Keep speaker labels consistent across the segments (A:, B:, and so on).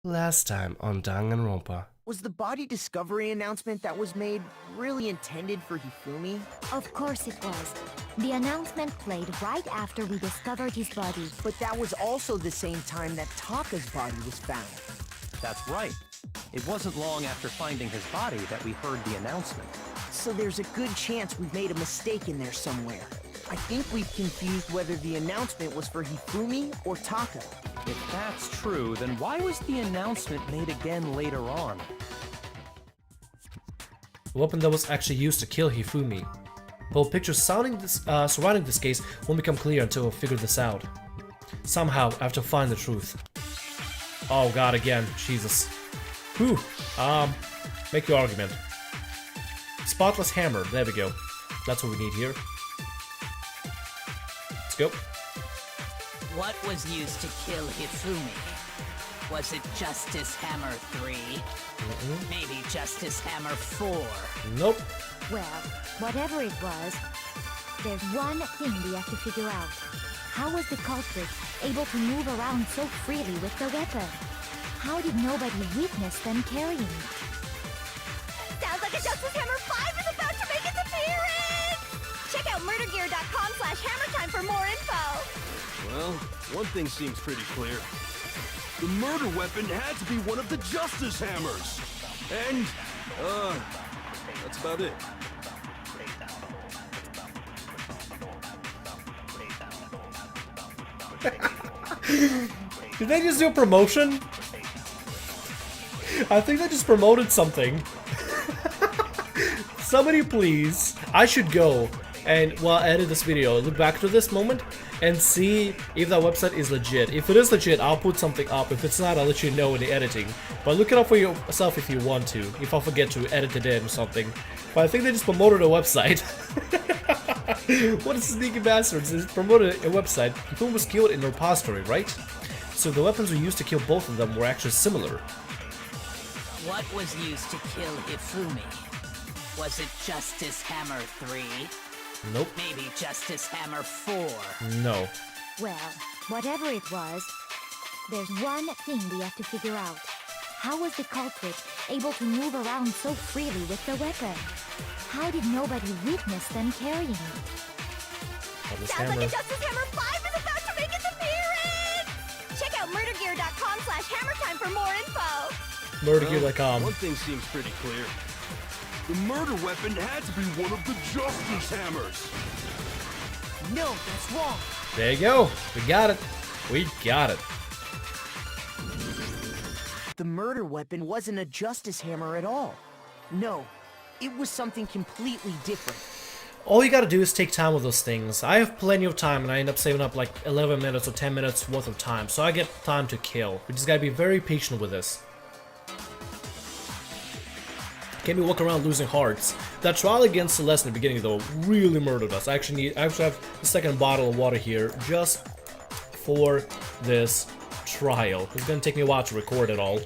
A: Last time on DanganRonpa.
B: Was the body discovery announcement that was made really intended for Hifumi?
C: Of course it was. The announcement played right after we discovered his body.
B: But that was also the same time that Taka's body was found.
D: That's right. It wasn't long after finding his body that we heard the announcement.
B: So there's a good chance we've made a mistake in there somewhere. I think we've confused whether the announcement was for Hifumi or Taka.
D: If that's true, then why was the announcement made again later on?
A: The weapon that was actually used to kill Hifumi. The whole picture surrounding this case won't become clear until we figure this out. Somehow, I have to find the truth. Oh god, again. Jesus. Whew. Make your argument. Spotless hammer. There we go. That's what we need here. Let's go.
E: What was used to kill Hifumi? Was it Justice Hammer 3? Maybe Justice Hammer 4?
A: Nope.
C: Well, whatever it was, there's one thing we have to figure out. How was the culprit able to move around so freely with the weapon? How did nobody witness them carrying it?
F: Sounds like a Justice Hammer 5 is about to make its appearance! Check out murdergear.com/hammertime for more info!
G: Well, one thing seems pretty clear. The murder weapon had to be one of the Justice Hammers! And, that's about it.
A: Did they just do a promotion? I think they just promoted something. Somebody please. I should go and while I edit this video, look back to this moment and see if that website is legit. If it is legit, I'll put something up. If it's not, I'll let you know in the editing. But look it up for yourself if you want to. If I forget to edit it in or something. But I think they just promoted a website. What a sneaky bastards. They promoted a website. People was killed in a repository, right? So the weapons we used to kill both of them were actually similar.
E: What was used to kill Hifumi? Was it Justice Hammer 3?
A: Nope.
E: Maybe Justice Hammer 4?
A: No.
C: Well, whatever it was, there's one thing we have to figure out. How was the culprit able to move around so freely with the weapon? How did nobody witness them carrying it?
F: Sounds like a Justice Hammer 5 is about to make its appearance! Check out murdergear.com/hammertime for more info!
A: Murdergear.com.
G: One thing seems pretty clear. The murder weapon had to be one of the Justice Hammers!
B: No, that's wrong.
A: There you go. We got it. We got it.
B: The murder weapon wasn't a Justice Hammer at all. No, it was something completely different.
A: All you gotta do is take time with those things. I have plenty of time and I end up saving up like 11 minutes or 10 minutes worth of time, so I get time to kill. We just gotta be very patient with this. Can't be walking around losing hearts. That trial against Celeste in the beginning though really murdered us. I actually have a second bottle of water here just for this trial. It's gonna take me a while to record it all.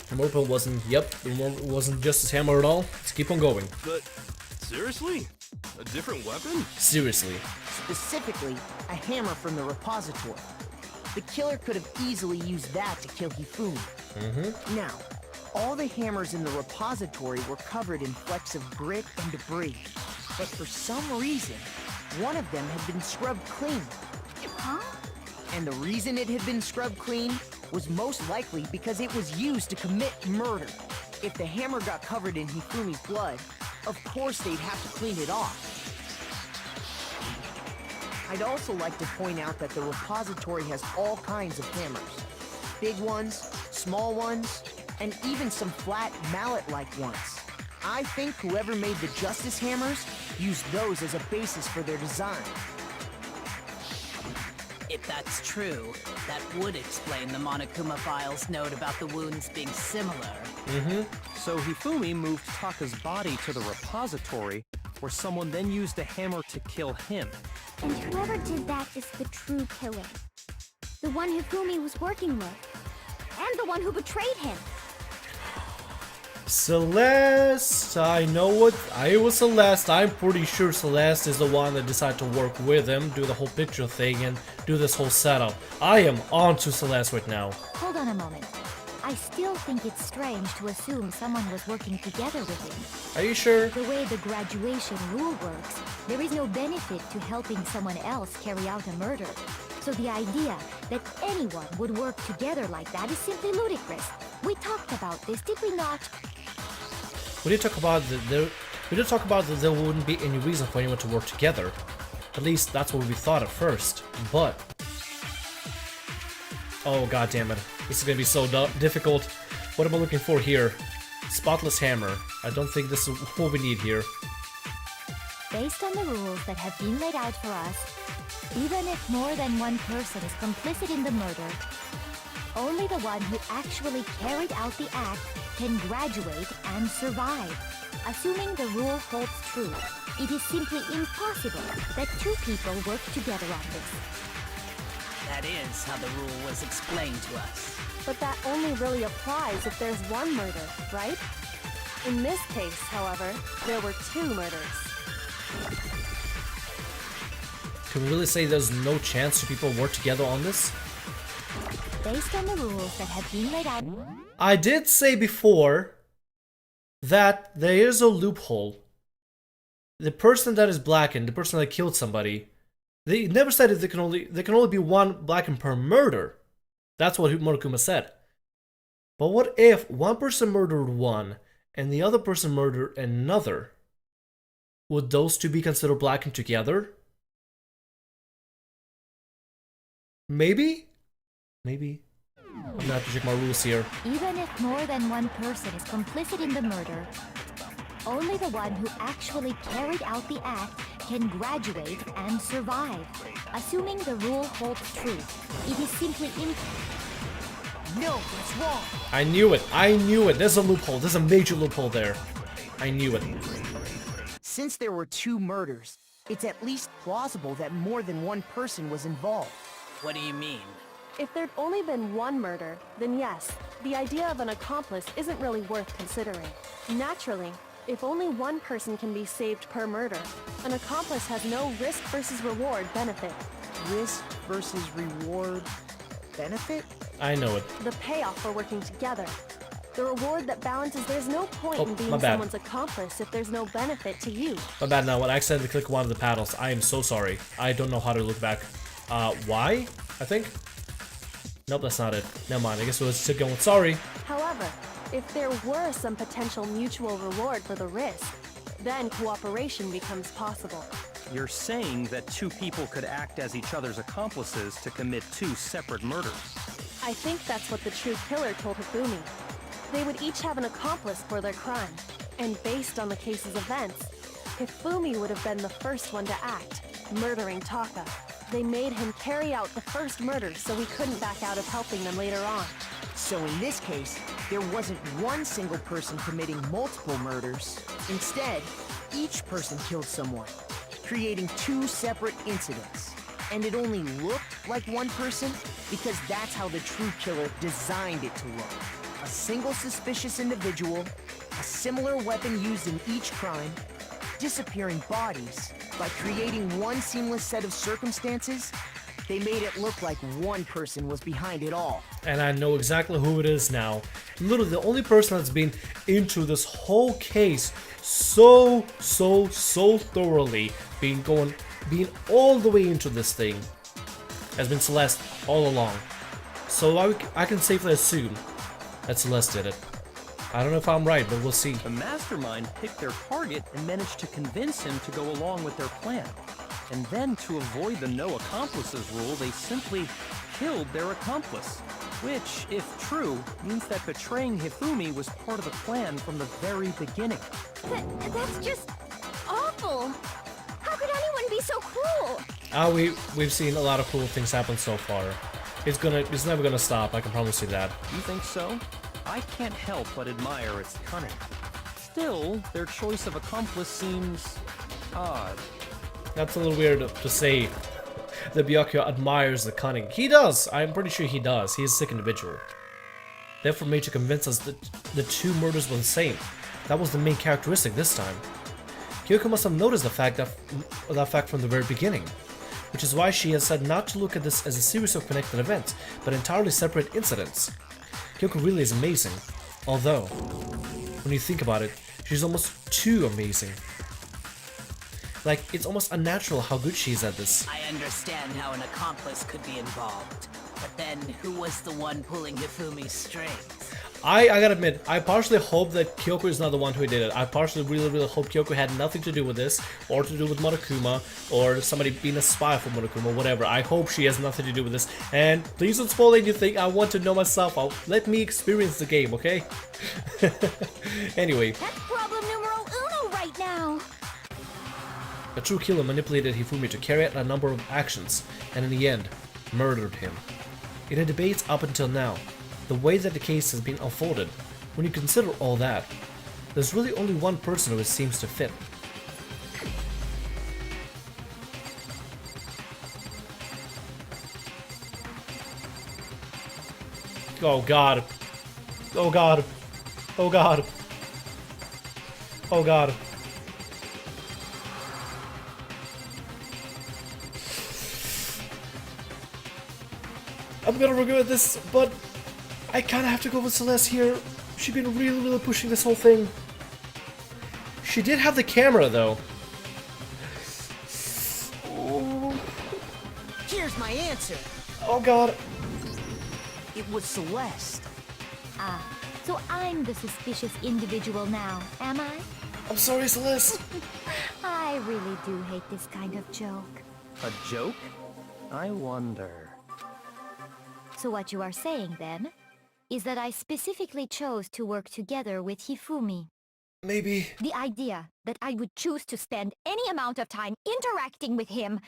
A: The weapon wasn't, it wasn't Justice Hammer at all. Let's keep on going.
G: But, seriously? A different weapon?
A: Seriously.
B: Specifically, a hammer from the repository. The killer could have easily used that to kill Hifumi. Now, all the hammers in the repository were covered in flecks of grit and debris. But for some reason, one of them had been scrubbed clean.
F: Huh?
B: And the reason it had been scrubbed clean was most likely because it was used to commit murder. If the hammer got covered in Hifumi's blood, of course they'd have to clean it off. I'd also like to point out that the repository has all kinds of hammers. Big ones, small ones, and even some flat mallet-like ones. I think whoever made the Justice Hammers used those as a basis for their design.
E: If that's true, that would explain the Monokuma file's note about the wounds being similar.
D: So Hifumi moved Taka's body to the repository, where someone then used the hammer to kill him.
F: And whoever did that is the true killer. The one Hifumi was working with. And the one who betrayed him.
A: Celeste, I know what. I was Celeste. I'm pretty sure Celeste is the one that decided to work with him, do the whole picture thing, and do this whole setup. I am on to Celeste right now.
C: Hold on a moment. I still think it's strange to assume someone was working together with him.
A: Are you sure?
C: The way the graduation rule works, there is no benefit to helping someone else carry out a murder. So the idea that anyone would work together like that is simply ludicrous. We talked about this, did we not?
A: We did talk about that there wouldn't be any reason for anyone to work together. At least that's what we thought at first. But oh god damn it. This is gonna be so difficult. What am I looking for here? Spotless hammer. I don't think this is what we need here.
C: Based on the rules that have been laid out for us, even if more than one person is complicit in the murder, only the one who actually carried out the act can graduate and survive. Assuming the rule holds true, it is simply impossible that two people work together on this.
E: That is how the rule was explained to us.
H: But that only really applies if there's one murder, right? In this case, however, there were two murders.
A: Can we really say there's no chance two people work together on this?
C: Based on the rules that have been laid out...
A: I did say before that there is a loophole. The person that is blackened, the person that killed somebody, they never said that there can only be one blackened per murder. That's what Morikuma said. But what if one person murdered one and the other person murdered another? Would those two be considered blackened together? Maybe? Maybe. I'm gonna have to check my rules here.
C: Even if more than one person is complicit in the murder, only the one who actually carried out the act can graduate and survive. Assuming the rule holds true, it is simply
B: No, it's wrong.
A: I knew it. I knew it. There's a loophole. There's a major loophole there. I knew it.
B: Since there were two murders, it's at least plausible that more than one person was involved.
E: What do you mean?
H: If there'd only been one murder, then yes, the idea of an accomplice isn't really worth considering. Naturally, if only one person can be saved per murder, an accomplice has no risk versus reward benefit.
B: Risk versus reward benefit?
A: I know it.
H: The payoff for working together. The reward that balances there's no point in
A: my
H: being
A: bad.
H: someone's accomplice if there's no benefit to you.
A: My bad now. When I accidentally clicked one of the paddles, I am so sorry. I don't know how to look back. Y? I think? Nope, that's not it. Never mind. I guess it was still going. Sorry.
H: However, if there were some potential mutual reward for the risk, then cooperation becomes possible.
D: You're saying that two people could act as each other's accomplices to commit two separate murders.
H: I think that's what the true killer told Hifumi. They would each have an accomplice for their crime, and based on the case's events, Hifumi would have been the first one to act, murdering Taka. They made him carry out the first murder so he couldn't back out of helping them later on.
B: So in this case, there wasn't one single person committing multiple murders. Instead, each person killed someone, creating two separate incidents. And it only looked like one person because that's how the true killer designed it to look. A single suspicious individual, a similar weapon used in each crime, disappearing bodies. By creating one seamless set of circumstances, they made it look like one person was behind it all.
A: And I know exactly who it is now. Literally the only person that's been into this whole case so thoroughly, being all the way into this thing, has been Celeste all along. So I can safely assume that Celeste did it. I don't know if I'm right, but we'll see.
D: The mastermind picked their target and managed to convince him to go along with their plan. And then, to avoid the no accomplices rule, they simply killed their accomplice. Which, if true, means that betraying Hifumi was part of the plan from the very beginning.
F: That's just awful. How could anyone be so cruel?
A: We've seen a lot of cool things happen so far. It's never gonna stop, I can promise you that.
D: You think so? I can't help but admire its cunning. Still, their choice of accomplice seems odd.
A: That's a little weird to say that Byakuya admires the cunning. He does! I'm pretty sure he does. He's a sick individual. therefore made to convince us that the two murders were the same. That was the main characteristic this time. Kyoko must have noticed that fact from the very beginning, which is why she has said not to look at this as a series of connected events, but entirely separate incidents. Kyoko really is amazing, although, when you think about it, she's almost too amazing. Like, it's almost unnatural how good she is at this.
E: I understand how an accomplice could be involved, but then who was the one pulling Hifumi's strings?
A: I gotta admit, I partially hope that Kyoko is not the one who did it. I partially really hope Kyoko had nothing to do with this, or to do with Monokuma, or somebody being a spy for Monokuma, whatever. I hope she has nothing to do with this. And please don't spoil anything, I want to know myself. Let me experience the game, okay? Anyway.
C: That's problem numero uno right now.
A: A true killer manipulated Hifumi to carry out a number of actions, and in the end, murdered him. In the debates up until now, the way that the case has been unfolded, when you consider all that, there's really only one person who it seems to fit. Oh god. Oh god. Oh god. Oh god. I'm gonna regret this, but I kinda have to go with Celeste here. She's been really pushing this whole thing. She did have the camera though. Oh.
B: Here's my answer.
A: Oh god.
B: It was Celeste.
C: Ah, so I'm the suspicious individual now, am I?
A: I'm sorry, Celeste.
C: I really do hate this kind of joke.
D: A joke? I wonder.
C: So what you are saying then, is that I specifically chose to work together with Hifumi.
A: Maybe.
C: The idea that I would choose to spend any amount of time interacting with him,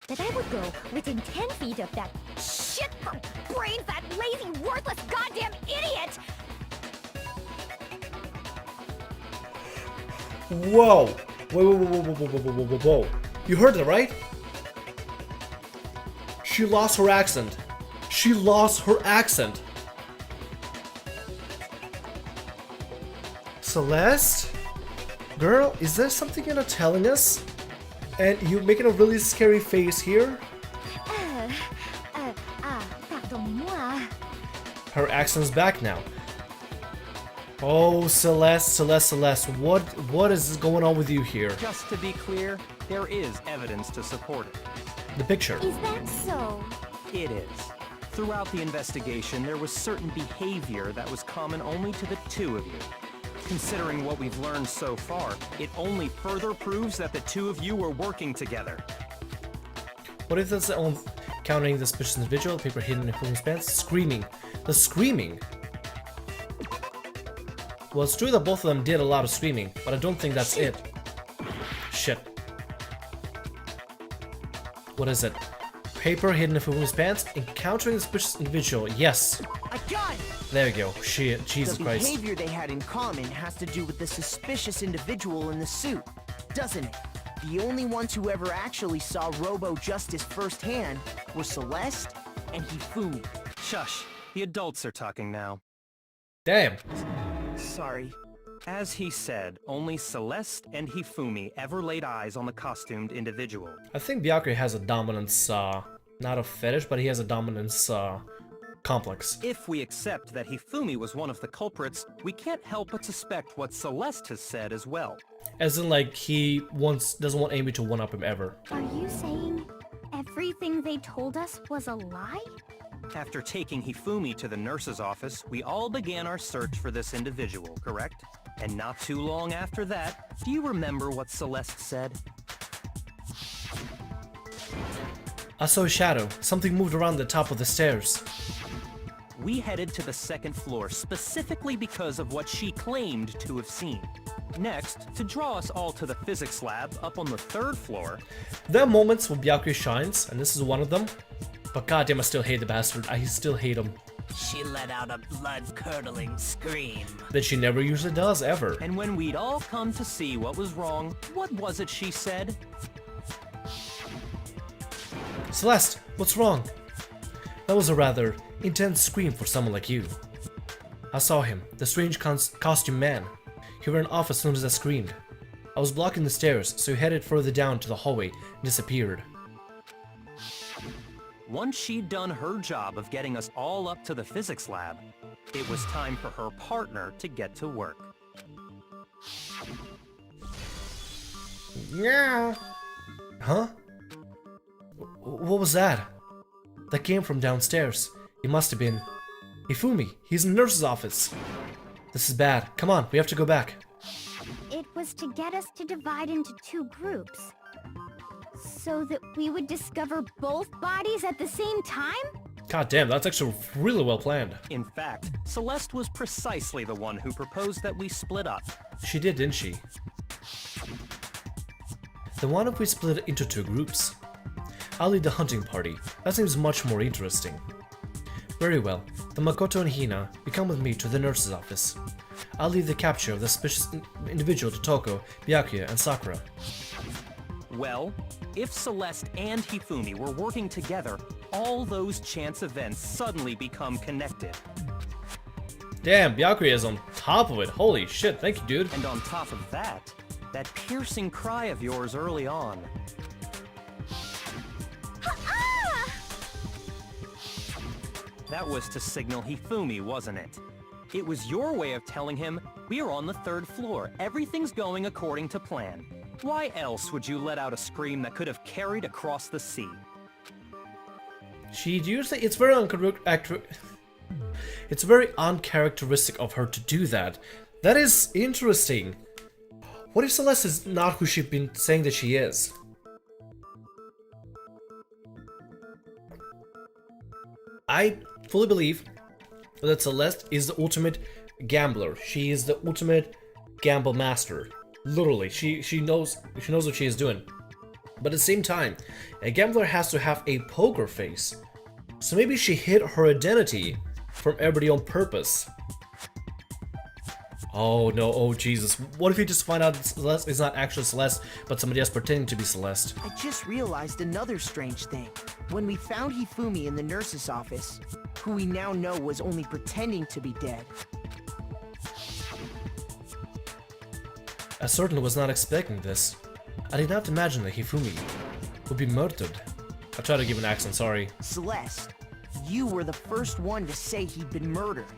C: that I would go within 10 feet of that shit for brains, that lazy, worthless goddamn idiot!
A: Whoa. Whoa. You heard that, right? She lost her accent. She lost her accent. Celeste? Girl, is there something you're not telling us? And you're making a really scary face here?
C: Pardonnez-moi.
A: Her accent's back now. Oh, Celeste, what is going on with you here?
D: Just to be clear, there is evidence to support it.
A: The picture.
C: Is that so?
D: It is. Throughout the investigation, there was certain behavior that was common only to the two of you. Considering what we've learned so far, it only further proves that the two of you were working together.
A: What if that's counting the suspicious individual, paper hidden in Hifumi's pants? Screaming. The screaming. Well, it's true that both of them did a lot of screaming, but I don't think that's it. Shit. What is it? Paper hidden in Hifumi's pants, encountering the suspicious individual. Yes.
B: I got it!
A: There we go. Shit. Jesus
B: The
A: Christ.
B: behavior they had in common has to do with the suspicious individual in the suit, doesn't it? The only ones who ever actually saw Robo-Justice firsthand were Celeste and Hifumi.
D: Shush. The adults are talking now.
A: Damn.
B: Sorry.
D: As he said, only Celeste and Hifumi ever laid eyes on the costumed individual.
A: I think Byakuya has a dominance, not a fetish, but he has a dominance, complex.
D: If we accept that Hifumi was one of the culprits, we can't help but suspect what Celeste has said as well.
A: As in, like, he doesn't want Amy to one-up him ever.
C: Are you saying everything they told us was a lie?
D: After taking Hifumi to the nurse's office, we all began our search for this individual, correct? And not too long after that, do you remember what Celeste said?
A: I saw a shadow. Something moved around the top of the stairs.
D: We headed to the second floor specifically because of what she claimed to have seen. Next, to draw us all to the physics lab up on the third floor.
A: There are moments when Byakuya shines, and this is one of them. But goddamn, I still hate the bastard. I still hate him.
E: She let out a blood-curdling scream.
A: That she never usually does, ever.
D: And when we'd all come to see what was wrong, what was it she said?
A: Celeste, what's wrong? That was a rather intense scream for someone like you. I saw him, the strange costume man. He ran off as soon as I screamed. I was blocking the stairs, so he headed further down to the hallway and disappeared.
D: Once she'd done her job of getting us all up to the physics lab, it was time for her partner to get to work.
A: Yeah. Huh? What was that? That came from downstairs. It must have been Hifumi. He's in the nurse's office. This is bad. Come on, we have to go back.
C: It was to get us to divide into two groups. So that we would discover both bodies at the same time?
A: God damn, that's actually really well planned.
D: In fact, Celeste was precisely the one who proposed that we split up.
A: She did, didn't she? Then why don't we split it into two groups? I'll lead the hunting party. That seems much more interesting. Very well. Then Makoto and Hina, you come with me to the nurse's office. I'll leave the capture of the suspicious individual to Toko, Byakuya, and Sakura.
D: Well, if Celeste and Hifumi were working together, all those chance events suddenly become connected.
A: Damn, Byakuya is on top of it. Holy shit, thank you, dude.
D: And on top of that, that piercing cry of yours early on. That was to signal Hifumi, wasn't it? It was your way of telling him, we're on the 3rd floor, everything's going according to plan. Why else would you let out a scream that could have carried across the sea?
A: She usually, it's very uncharacteristic of her to do that. That is interesting. What if Celeste is not who she's been saying that she is? I fully believe that Celeste is the ultimate gambler. She is the ultimate gamble master. Literally, she knows what she is doing. But at the same time, a gambler has to have a poker face. So maybe she hid her identity from everybody on purpose. Oh no, oh Jesus. What if you just find out that Celeste is not actually Celeste, but somebody else pretending to be Celeste?
B: I just realized another strange thing. When we found Hifumi in the nurse's office, who we now know was only pretending to be dead.
A: I certainly was not expecting this. I did not imagine that Hifumi would be murdered. I tried to give an accent, sorry.
B: Celeste, you were the first one to say he'd been murdered.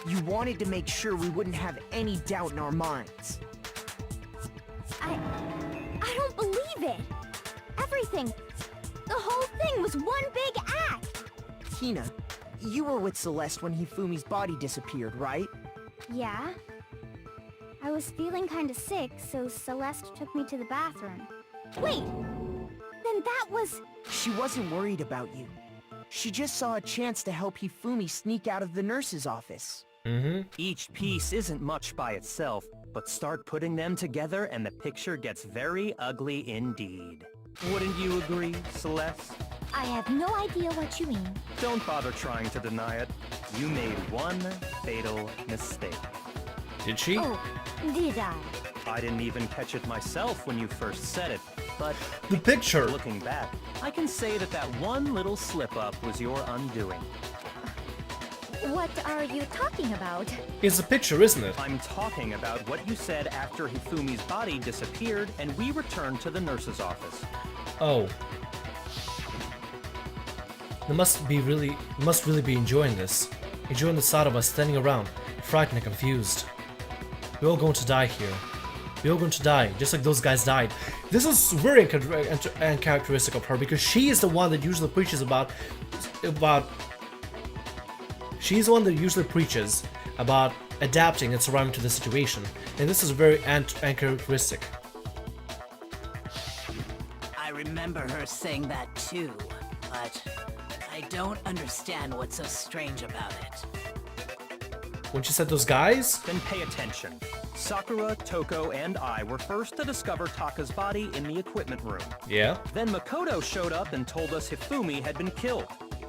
B: You wanted to make sure we wouldn't have any doubt in our minds.
C: I don't believe it. Everything, the whole thing was one big act.
B: Hina, you were with Celeste when Hifumi's body disappeared, right?
C: Yeah. I was feeling kinda sick, so Celeste took me to the bathroom. Wait! Then that was...
B: She wasn't worried about you. She just saw a chance to help Hifumi sneak out of the nurse's office.
D: Each piece isn't much by itself, but start putting them together and the picture gets very ugly indeed. Wouldn't you agree, Celeste?
C: I have no idea what you mean.
D: Don't bother trying to deny it. You made one fatal mistake.
A: Did she?
C: Oh, did I?
D: I didn't even catch it myself when you first said it, but
A: The picture!
D: looking back, I can say that that one little slip-up was your undoing.
C: What are you talking about?
A: It's a picture, isn't it?
D: I'm talking about what you said after Hifumi's body disappeared and we returned to the nurse's office.
A: Oh. They must really be enjoying this. Enjoying the sight of us standing around, frightened and confused. We're all going to die here. We're all going to die, just like those guys died. This is very uncharacteristic of her, because she is the one that usually preaches about she's the one that usually preaches about adapting and surrounding to the situation, and this is very uncharacteristic.
E: I remember her saying that too, but I don't understand what's so strange about it.
A: When she said those guys?
D: Then pay attention. Sakura, Toko, and I were first to discover Taka's body in the equipment room.
A: Yeah.
D: Then Makoto showed up and told us Hifumi had been killed.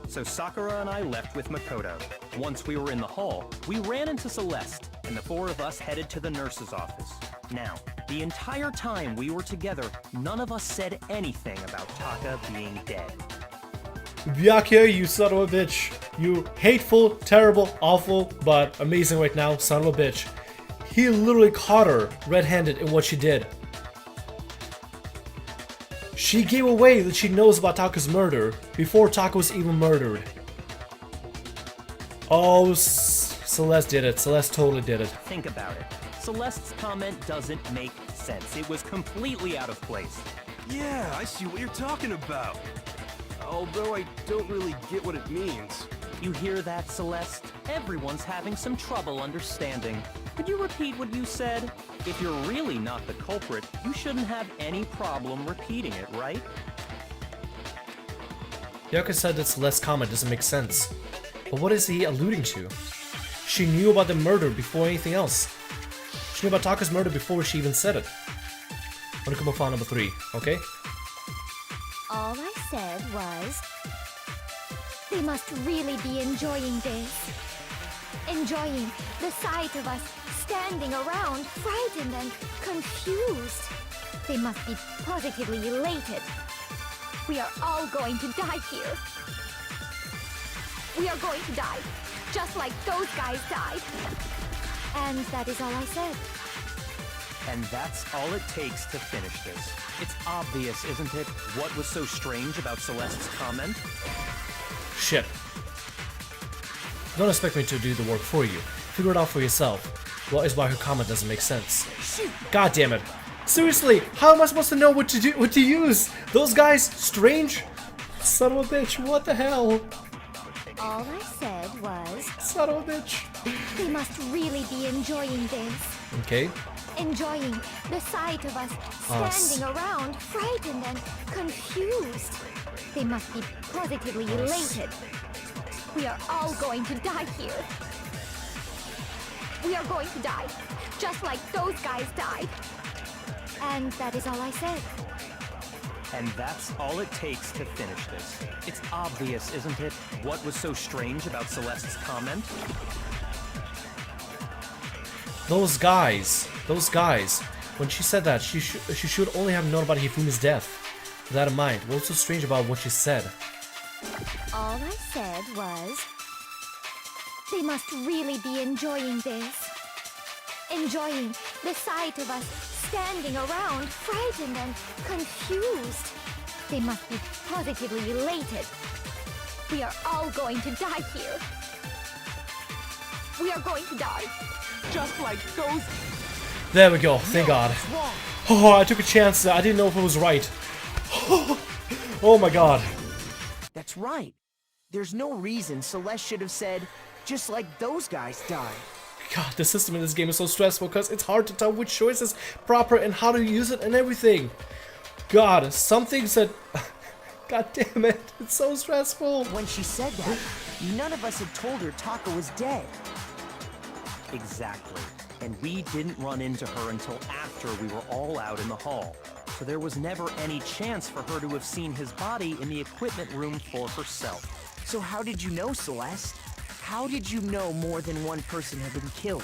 D: So Sakura and I left with Makoto. Once we were in the hall, we ran into Celeste, and the four of us headed to the nurse's office. Now, the entire time we were together, none of us said anything about Taka being dead.
A: Byakuya, you son of a bitch. You hateful, terrible, awful, but amazing right now, son of a bitch. He literally caught her red-handed in what she did. She gave away that she knows about Taka's murder before Taka was even murdered. Oh, Celeste did it. Celeste totally did it.
D: Think about it. Celeste's comment doesn't make sense. It was completely out of place.
G: Yeah, I see what you're talking about. Although I don't really get what it means.
D: You hear that, Celeste? Everyone's having some trouble understanding. Could you repeat what you said? If you're really not the culprit, you shouldn't have any problem repeating it, right?
A: Yaka said that Celeste's comment doesn't make sense. But what is he alluding to? She knew about the murder before anything else. She knew about Taka's murder before she even said it. Wanna file number 3, okay?
C: All I said was, they must really be enjoying this. Enjoying the sight of us standing around, frightened and confused. They must be positively elated. We are all going to die here. We are going to die, just like those guys died. And that is all I said.
D: And that's all it takes to finish this. It's obvious, isn't it, what was so strange about Celeste's comment?
A: Shit. Don't expect me to do the work for you. Figure it out for yourself. What is why her comment doesn't make sense. God damn it. Seriously, how am I supposed to know what to use? Those guys, strange? Son of a bitch, what the hell?
C: All I said was,
A: Son of a bitch.
C: they must really be enjoying this.
A: Okay.
C: Enjoying the sight of us standing around, frightened and confused. They must be positively elated. We are all going to die here. We are going to die, just like those guys died. And that is all I said.
D: And that's all it takes to finish this. It's obvious, isn't it, what was so strange about Celeste's comment?
A: Those guys, when she said that, she should only have known about Hifumi's death. With that in mind, what's so strange about what she said?
C: All I said was, they must really be enjoying this. Enjoying the sight of us standing around, frightened and confused. They must be positively elated. We are all going to die here. We are going to die, just like those.
A: There we go, thank God. Oh, I took a chance there. I didn't know if it was right. Oh my God.
B: That's right. There's no reason Celeste should have said, just like those guys died.
A: God, the system in this game is so stressful because it's hard to tell which choice is proper and how to use it and everything. God, some things that... God damn it, it's so stressful.
B: When she said that, none of us had told her Taka was dead.
D: Exactly. And we didn't run into her until after we were all out in the hall. So there was never any chance for her to have seen his body in the equipment room for herself.
B: So how did you know, Celeste? How did you know more than one person had been killed?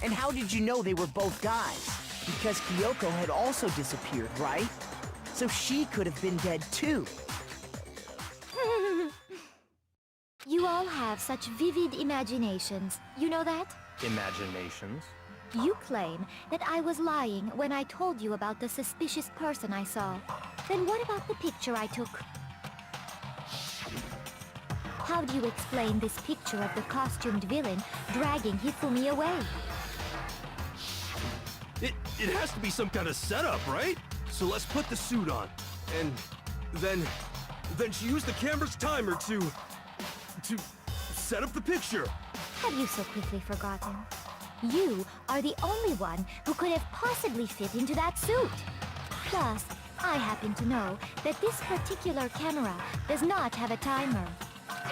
B: And how did you know they were both guys? Because Kyoko had also disappeared, right? So she could have been dead too.
C: You all have such vivid imaginations. You know that?
D: Imaginations?
C: You claim that I was lying when I told you about the suspicious person I saw. Then what about the picture I took? How do you explain this picture of the costumed villain dragging Hifumi away?
G: It has to be some kind of setup, right? So let's put the suit on. And then she used the camera's timer to set up the picture.
C: Have you so quickly forgotten? You are the only one who could have possibly fit into that suit. Plus, I happen to know that this particular camera does not have a timer.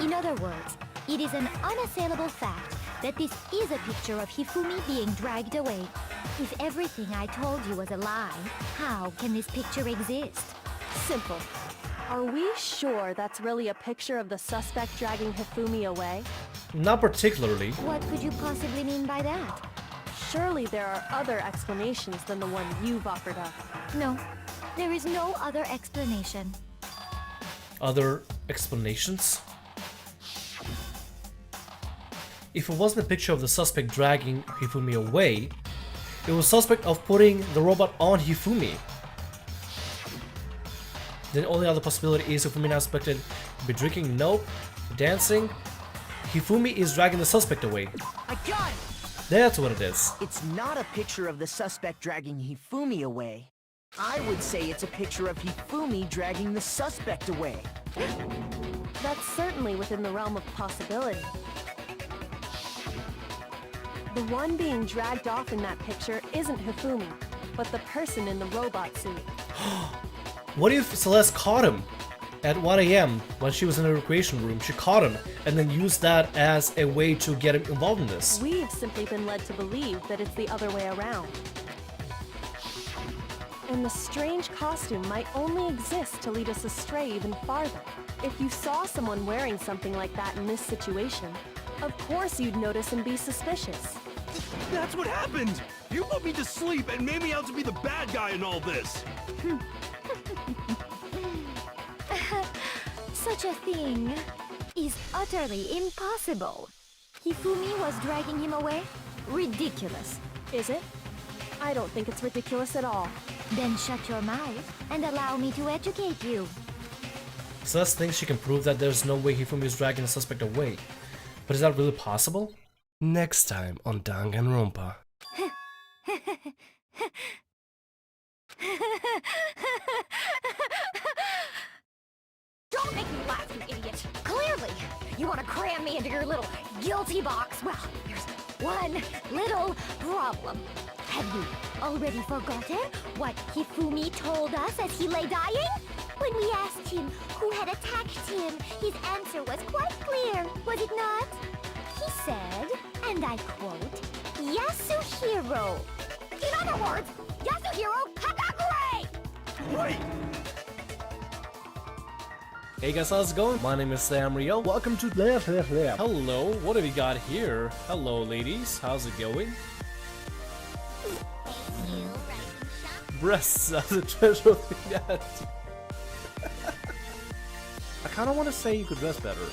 C: In other words, it is an unassailable fact that this is a picture of Hifumi being dragged away. If everything I told you was a lie, how can this picture exist?
H: Simple. Are we sure that's really a picture of the suspect dragging Hifumi away?
A: Not particularly.
C: What could you possibly mean by that?
H: Surely there are other explanations than the one you've offered up.
C: No, there is no other explanation.
A: Other explanations? if it wasn't a picture of the suspect dragging Hifumi away, it was suspect of putting the robot on Hifumi. The only other possibility is Hifumi now suspected to be drinking, nope, dancing. Hifumi is dragging the suspect away.
B: I got it!
A: That's what it is.
B: It's not a picture of the suspect dragging Hifumi away. I would say it's a picture of Hifumi dragging the suspect away.
H: That's certainly within the realm of possibility. The one being dragged off in that picture isn't Hifumi, but the person in the robot suit.
A: What if Celeste caught him at 1 AM when she was in the recreation room? She caught him and then used that as a way to get him involved in this.
H: We've simply been led to believe that it's the other way around. And the strange costume might only exist to lead us astray even farther. If you saw someone wearing something like that in this situation, of course you'd notice and be suspicious.
G: That's what happened! You put me to sleep and made me out to be the bad guy in all this!
C: Such a thing is utterly impossible. Hifumi was dragging him away? Ridiculous.
H: Is it? I don't think it's ridiculous at all.
C: Then shut your mouth and allow me to educate you.
A: Celeste thinks she can prove that there's no way Hifumi is dragging the suspect away. But is that really possible? Next time on DanganRonpa.
F: Don't make me laugh, you idiot! Clearly, you want to cram me into your little guilty box. Well, there's one little problem.
C: Have you already forgotten what Hifumi told us as he lay dying? When we asked him who had attacked him, his answer was quite clear, was it not? He said, and I quote, Yasuhiro.
F: In other words, Yasuhiro Kakagure!
G: Wait!
A: Hey guys, how's it going? My name is Sam Rio. Welcome to Hello, what have we got here? Hello ladies, how's it going? Breasts as a treasure of humanity. I kinda wanna say you could dress better.